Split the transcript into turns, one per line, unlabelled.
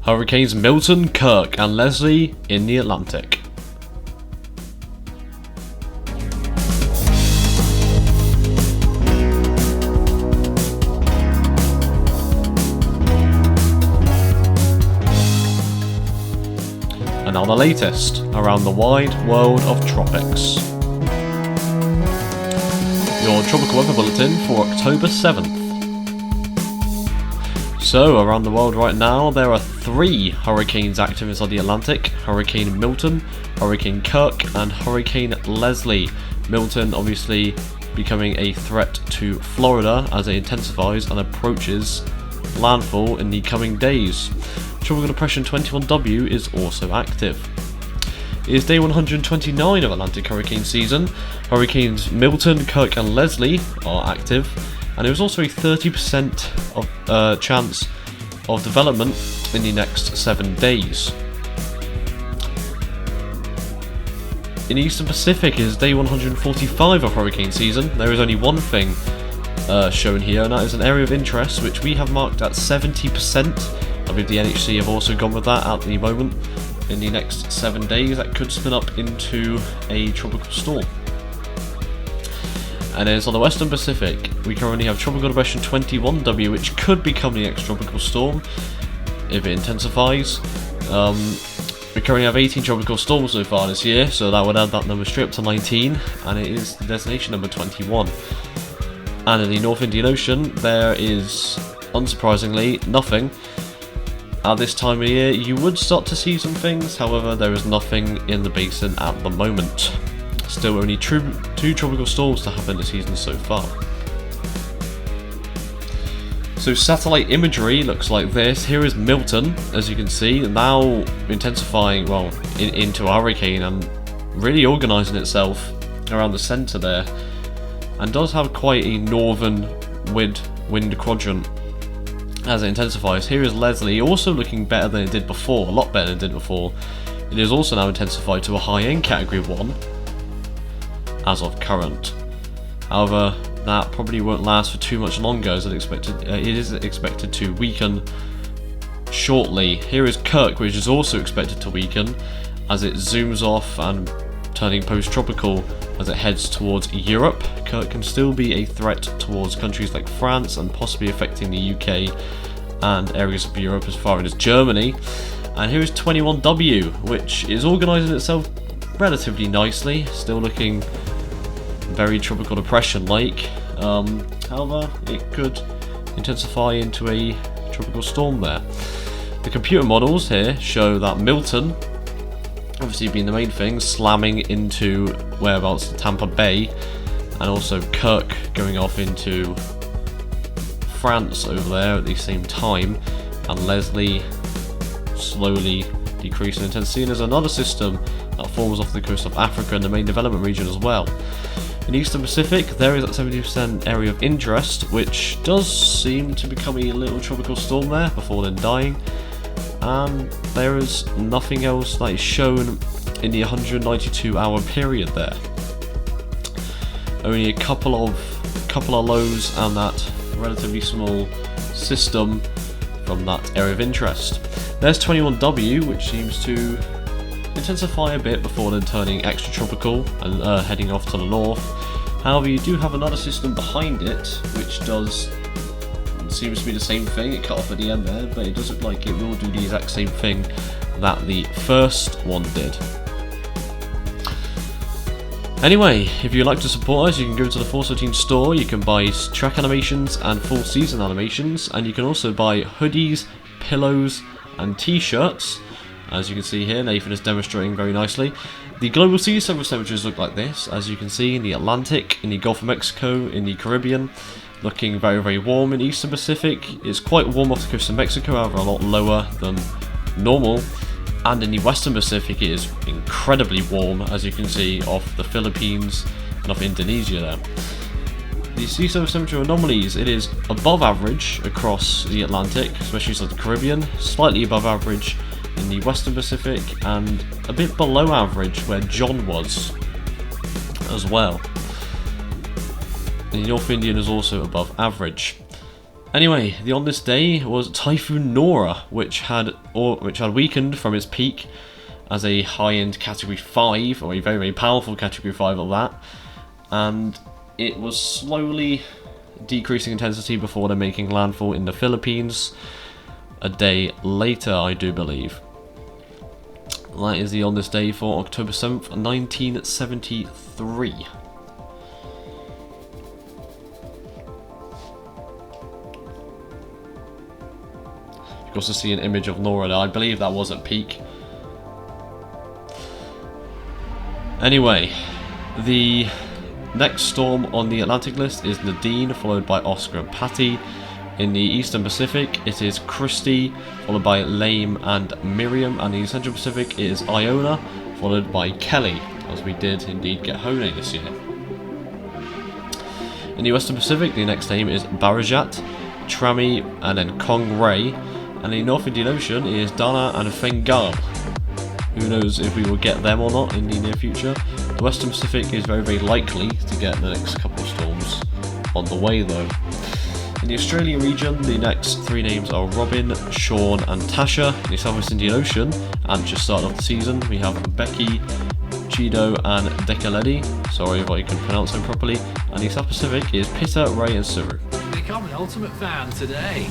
Hurricanes Milton, Kirk and Leslie in the Atlantic. And now the latest around the wide world of tropics. Your tropical weather bulletin for October 7th. So, around the world right now, there are 3 hurricanes active inside the Atlantic: Hurricane Milton, Hurricane Kirk, and Hurricane Leslie. Milton obviously becoming a threat to Florida as it intensifies and approaches landfall in the coming days. Tropical Depression 21W is also active. It is day 129 of Atlantic hurricane season. Hurricanes Milton, Kirk and Leslie are active, and there is also a 30% of chance of development in the next 7 days. In the Eastern Pacific is day 145 of hurricane season. There is only one thing shown here, and that is an area of interest which we have marked at 70%. I believe the NHC have also gone with that at the moment. In the next 7 days, that could spin up into a tropical storm. And then on the Western Pacific, we currently have Tropical Depression 21W, which could become the next tropical storm if it intensifies. We currently have 18 tropical storms so far this year, so that would add that number straight up to 19, and it is destination number 21. And in the North Indian Ocean, there is, unsurprisingly, nothing. At this time of year, you would start to see some things, however, there is nothing in the basin at the moment. Still only 2 tropical storms to happen this season so far. So satellite imagery looks like this. Here is Milton, as you can see, now intensifying, well, into a hurricane and really organising itself around the centre there, and does have quite a northern wind quadrant as it intensifies. Here is Leslie, also looking better than it did before, a lot better than it did before. It is also now intensified to a high-end category 1 as of current. However, that probably won't last for too much longer, as it is expected to weaken shortly. Here is Kirk, which is also expected to weaken as it zooms off and turning post-tropical as it heads towards Europe. Kirk can still be a threat towards countries like France and possibly affecting the UK and areas of Europe as far as Germany. And here is 21W, which is organising itself relatively nicely, still looking very tropical depression-like. However, it could intensify into a tropical storm there. The computer models here show that Milton, obviously being the main thing, slamming into whereabouts Tampa Bay, and also Kirk going off into France over there at the same time, and Leslie slowly decreasing in intensity. And there's another system that forms off the coast of Africa and the main development region as well. In the Eastern Pacific, there is that 70% area of interest, which does seem to become a little tropical storm there before then dying. And there is nothing else that is shown in the 192-hour period there. Only a couple of lows and that relatively small system from that area of interest. There's 21W, which seems to intensify a bit before then turning extratropical and heading off to the north. However, you do have another system behind it, which seems to be the same thing. It cut off at the end there, but it does look like it will do the exact same thing that the first one did. Anyway, if you'd like to support us, you can go to the 413 store. You can buy track animations and full season animations, and you can also buy hoodies, pillows and t-shirts. As you can see here, Nathan is demonstrating very nicely. The global sea surface temperatures look like this, as you can see in the Atlantic, in the Gulf of Mexico, in the Caribbean, looking very, very warm. In the Eastern Pacific, it's quite warm off the coast of Mexico, however a lot lower than normal. And in the Western Pacific, it is incredibly warm, as you can see off the Philippines and off Indonesia there. The sea surface temperature anomalies, it is above average across the Atlantic, especially inside the Caribbean, slightly above average in the Western Pacific, and a bit below average where John was as well. The North Indian is also above average. Anyway, the on this day was Typhoon Nora, which had weakened from its peak as a high-end Category 5, or a very, very powerful Category 5 of that, and it was slowly decreasing intensity before then making landfall in the Philippines a day later, I do believe. That is the on this day for October 7th, 1973. You can also see an image of Nora there. I believe that was at peak. Anyway, the next storm on the Atlantic list is Nadine, followed by Oscar and Patty. In the Eastern Pacific, it is Christy, followed by Lame and Miriam. And in the Central Pacific, it is Iona, followed by Kelly, as we did indeed get Hone this year. In the Western Pacific, the next name is Barajat, Trami, and then Kong Ray. And in the North Indian Ocean is Dana and Fengal. Who knows if we will get them or not in the near future. The Western Pacific is very, very likely to get the next couple of storms on the way though. In the Australia region, the next three names are Robin, Sean and Tasha. In the Southwest Indian Ocean, and just started off the season, we have Becky, Chido and Dekaledi. Sorry if I can pronounce them properly. And the South Pacific is Pitta, Ray and Suru.
Become an Ultimate fan today.